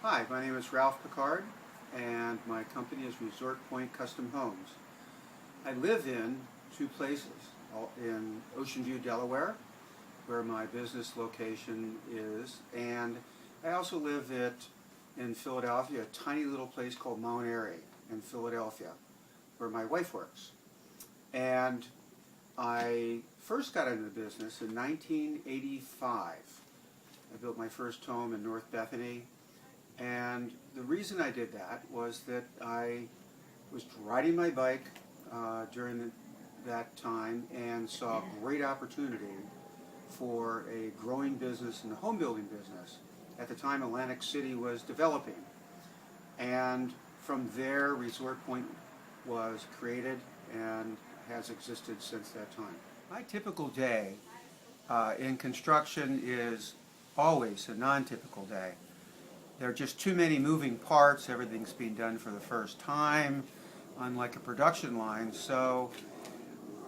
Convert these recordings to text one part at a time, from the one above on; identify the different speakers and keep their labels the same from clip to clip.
Speaker 1: Hi, my name is Ralph Picard, and my company is Resort Point Custom Homes. I live in two places, in Ocean View, Delaware, where my business location is, and I also live in Philadelphia, a tiny little place called Mount Airy in Philadelphia, where my wife works. And I first got into the business in 1985. I built my first home in North Bethany. And the reason I did that was that I was riding my bike during that time and saw a great opportunity for a growing business in the home building business. At the time, Atlantic City was developing. And from there, Resort Point was created and has existed since that time. My typical day in construction is always a non-typical day. There are just too many moving parts. Everything's being done for the first time, unlike a production line. So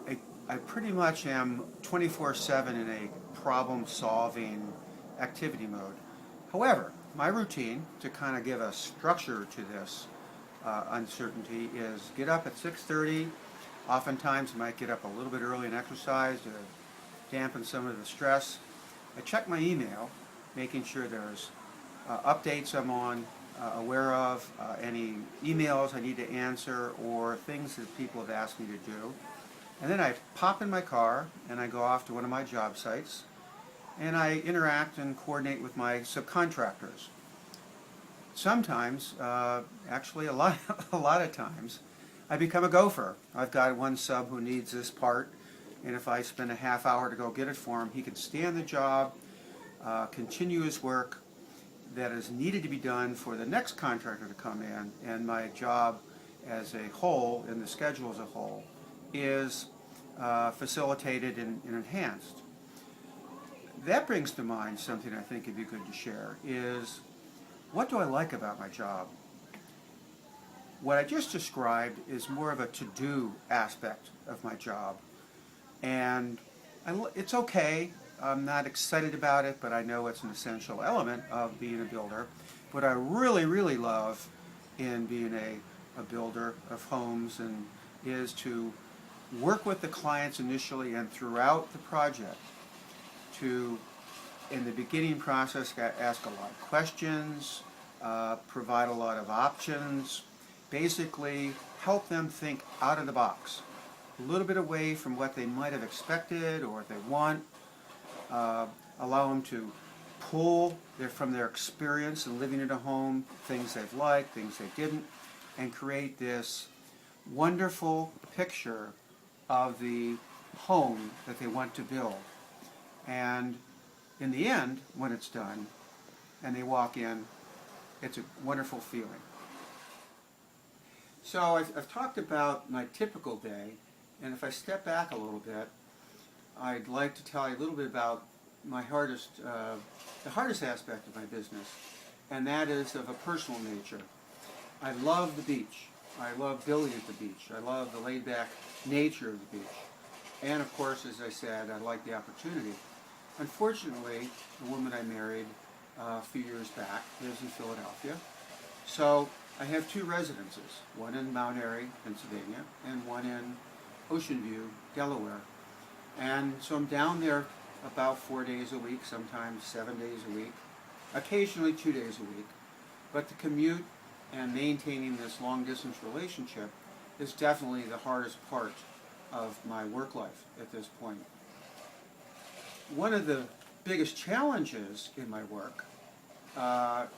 Speaker 1: I pretty much am 24/7 in a problem-solving activity mode. However, my routine, to kind of give a structure to this uncertainty, is get up at 6:30. Oftentimes I might get up a little bit early and exercise to dampen some of the stress. I check my email, making sure there's updates I'm aware of, any emails I need to answer, or things that people have asked me to do. And then I pop in my car and I go off to one of my job sites and I interact and coordinate with my subcontractors. Sometimes, actually a lot of times, I become a gopher. I've got one sub who needs this part, and if I spend a half hour to go get it for him, he can stay on the job, continue his work that is needed to be done for the next contractor to come in, and my job as a whole, and the schedule as a whole, is facilitated and enhanced. That brings to mind something I think would be good to share, is what do I like about my job? What I just described is more of a to-do aspect of my job, and it's okay. I'm not excited about it, but I know it's an essential element of being a builder. What I really, really love in being a builder of homes is to work with the clients initially and throughout the project to, in the beginning process, ask a lot of questions, provide a lot of options, basically help them think out of the box, a little bit away from what they might have expected or what they want. Allow them to pull from their experience in living in a home, things they've liked, things they didn't, and create this wonderful picture of the home that they want to build. And in the end, when it's done and they walk in, it's a wonderful feeling. So I've talked about my typical day, and if I step back a little bit, I'd like to tell you a little bit about my the hardest aspect of my business, and that is of a personal nature. I love the beach. I love building at the beach. I love the laid-back nature of the beach. And of course, as I said, I like the opportunity. Unfortunately, the woman I married a few years back lives in Philadelphia. So I have two residences, one in Mount Airy, Pennsylvania, and one in Ocean View, Delaware. And so I'm down there about 4 days a week, sometimes 7 days a week, occasionally 2 days a week. But the commute and maintaining this long-distance relationship is definitely the hardest part of my work life at this point. One of the biggest challenges in my work at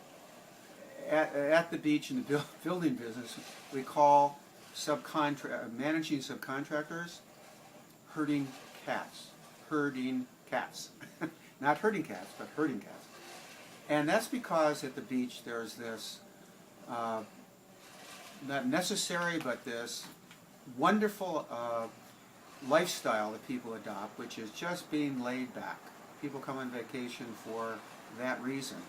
Speaker 1: the beach in the building business, we call managing subcontractors herding cats. Herding cats. Not herding cats, but herding cats. And that's because at the beach there's this, not necessary, but this wonderful lifestyle that people adopt, which is just being laid back. People come on vacation for that reason.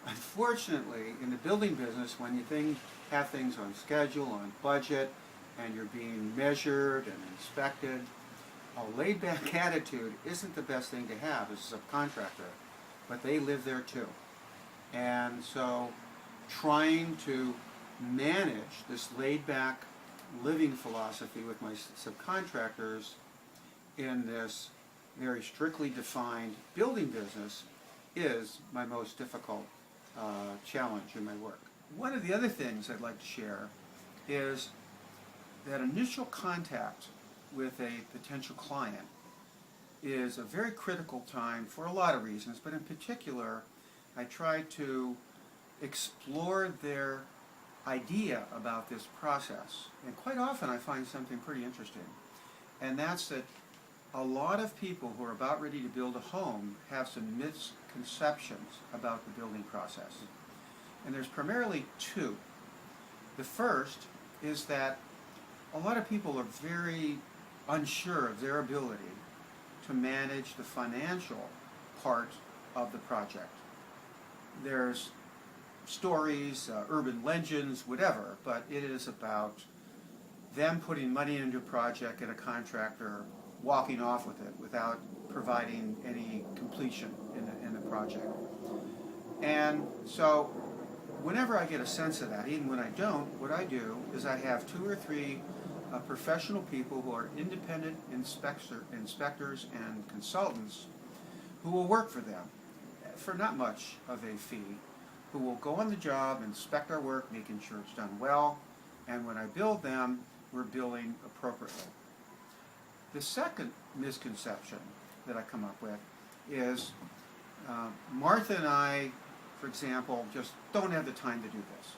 Speaker 1: Unfortunately, in the building business, when you have things on schedule, on budget, and you're being measured and inspected, a laid-back attitude isn't the best thing to have as a subcontractor, but they live there too. And so trying to manage this laid-back living philosophy with my subcontractors in this very strictly defined building business is my most difficult challenge in my work. One of the other things I'd like to share is that initial contact with a potential client is a very critical time for a lot of reasons, but in particular, I try to explore their idea about this process. And quite often I find something pretty interesting, and that's that a lot of people who are about ready to build a home have some misconceptions about the building process. And there's primarily two. The first is that a lot of people are very unsure of their ability to manage the financial part of the project. There's stories, urban legends, whatever, but it is about them putting money into a project and a contractor walking off with it without providing any completion in the project. And so whenever I get a sense of that, even when I don't, what I do is I have 2 or 3 professional people who are independent inspectors and consultants who will work for them for not much of a fee, who will go on the job, inspect our work, making sure it's done well, and when I build them, we're billing appropriately. The second misconception that I come up with is Martha and I, for example, just don't have the time to do this.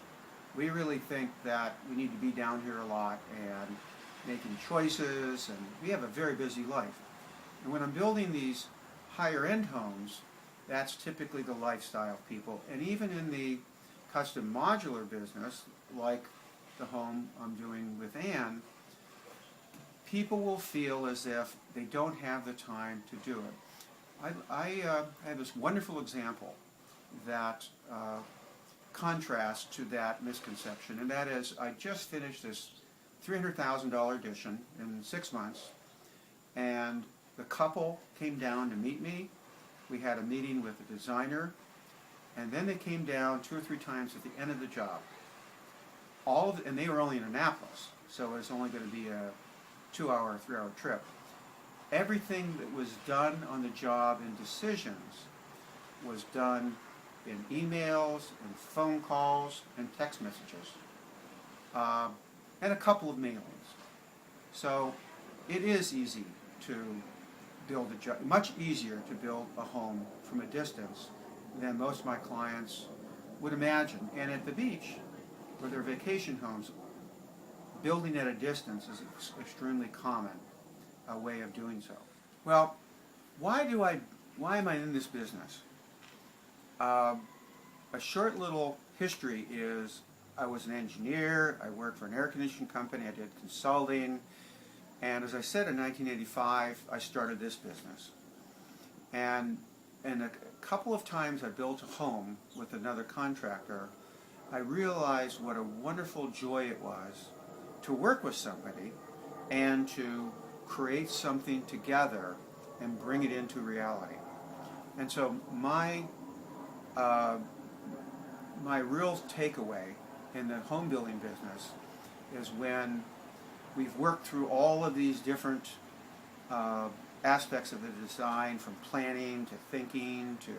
Speaker 1: We really think that we need to be down here a lot and making choices, and we have a very busy life. And when I'm building these higher end homes, that's typically the lifestyle of people. And even in the custom modular business, like the home I'm doing with Anne, people will feel as if they don't have the time to do it. I have this wonderful example that contrasts to that misconception, and that is I just finished this $300,000 addition in 6 months, and the couple came down to meet me. We had a meeting with the designer, and then they came down 2 or 3 times at the end of the job. And they were only in Annapolis, so it was only going to be a 2-hour, 3-hour trip. Everything that was done on the job in decisions was done in emails and phone calls and text messages, and a couple of mailings. So it is easy to build much easier to build a home from a distance than most of my clients would imagine. And at the beach, where they're vacation homes, building at a distance is an extremely common way of doing so. Well, why am I in this business? A short little history is I was an engineer, I worked for an air conditioning company, I did consulting, and as I said, in 1985 I started this business. And a couple of times I built a home with another contractor, I realized what a wonderful joy it was to work with somebody and to create something together and bring it into reality. And so my real takeaway in the home building business is when we've worked through all of these different aspects of the design, from planning to thinking to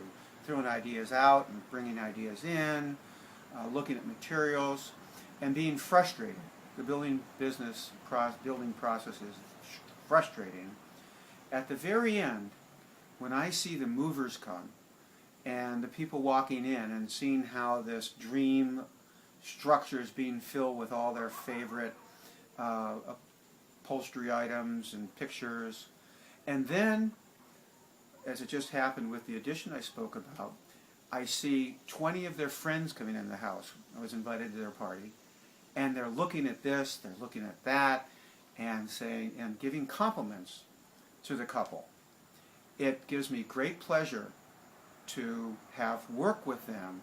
Speaker 1: throwing ideas out and bringing ideas in, looking at materials, and being frustrated. The building process is frustrating. At the very end, when I see the movers come and the people walking in and seeing how this dream structure is being filled with all their favorite upholstery items and pictures, and then, as it just happened with the addition I spoke about, I see 20 of their friends coming in the house. I was invited to their party, and they're looking at this, they're looking at that, and saying and giving compliments to the couple. It gives me great pleasure to have worked with them,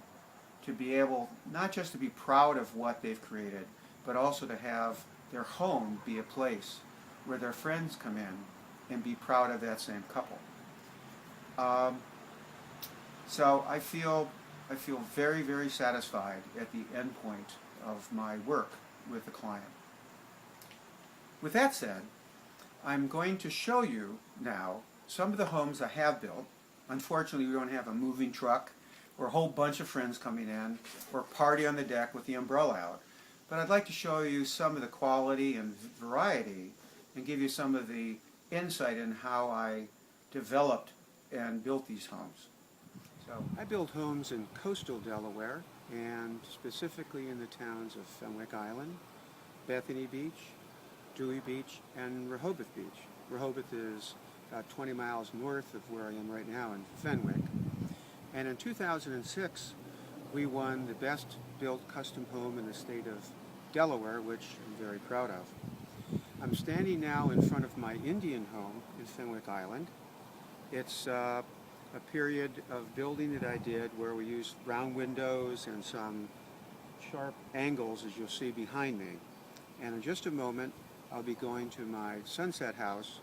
Speaker 1: to be able not just to be proud of what they've created, but also to have their home be a place where their friends come in and be proud of that same couple. So I feel I feel very, very satisfied at the end point of my work with the client. With that said, I'm going to show you now some of the homes I have built. Unfortunately, we don't have a moving truck or a whole bunch of friends coming in or party on the deck with the umbrella out. But I'd like to show you some of the quality and variety and give you some of the insight in how I developed and built these homes. So I build homes in coastal Delaware, and specifically in the towns of Fenwick Island, Bethany Beach, Dewey Beach, and Rehoboth Beach. Rehoboth is about 20 miles north of where I am right now in Fenwick. And in 2006, we won the best built custom home in the state of Delaware, which I'm very proud of. I'm standing now in front of my Indian home in Fenwick Island. It's a period of building that I did where we used round windows and some sharp angles, as you'll see behind me. And in just a moment, I'll be going to my sunset house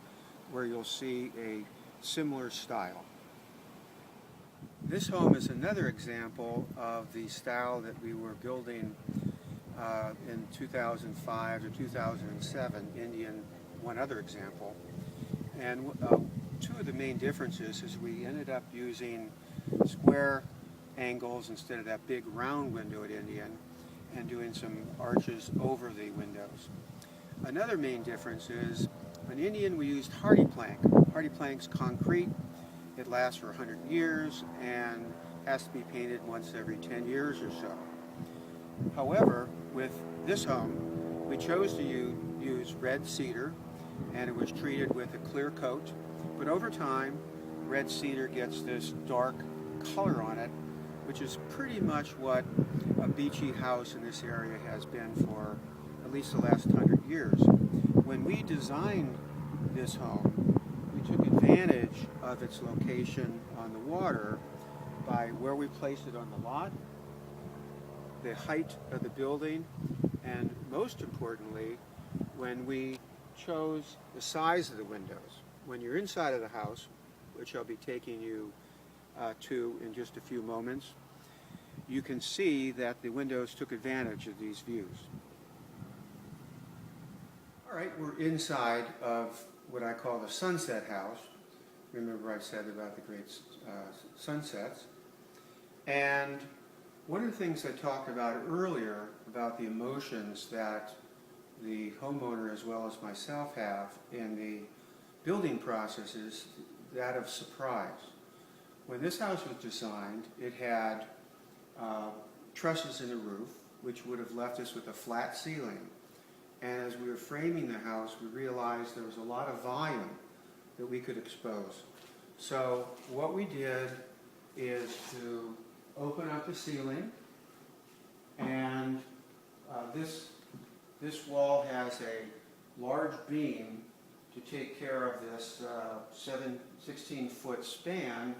Speaker 1: where you'll see a similar style. This home is another example of the style that we were building in 2005 to 2007. Indian, one other example. And two of the main differences is we ended up using square angles instead of that big round window at Indian, and doing some arches over the windows. Another main difference is on Indian we used hardy plank. Hardy plank's concrete. It lasts for 100 years and has to be painted once every 10 years or so. However, with this home, we chose to use red cedar, and it was treated with a clear coat. But over time, red cedar gets this dark color on it, which is pretty much what a beachy house in this area has been for at least the last 100 years. When we designed this home, we took advantage of its location on the water by where we placed it on the lot, the height of the building, and most importantly, when we chose the size of the windows. When you're inside of the house, which I'll be taking you to in just a few moments, you can see that the windows took advantage of these views. All right, we're inside of what I call the sunset house. Remember I said about the great sunsets. And one of the things I talked about earlier about the emotions that the homeowner as well as myself have in the building process is that of surprise. When this house was designed, it had trusses in the roof, which would have left us with a flat ceiling. And as we were framing the house, we realized there was a lot of volume that we could expose. So what we did is to open up the ceiling, and this wall has a large beam to take care of this 16-foot span,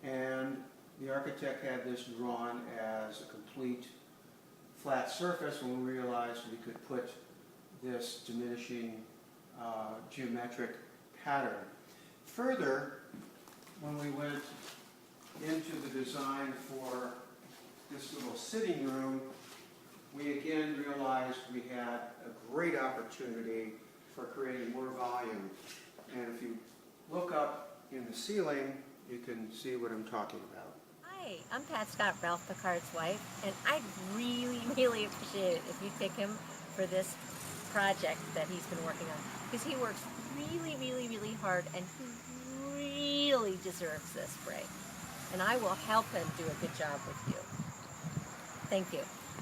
Speaker 1: and the architect had this drawn as a complete flat surface when we realized we could put this diminishing geometric pattern. Further, when we went into the design for this little sitting room, we again realized we had a great opportunity for creating more volume. And if you look up in the ceiling, you can see what I'm talking about.
Speaker 2: Hi, I'm Pat Scott, Ralph Picard's wife, and I'd really, really appreciate it if you pick him for this project that he's been working on, because he works really, really, really hard, and he really deserves this break. And I will help him do a good job with you. Thank you.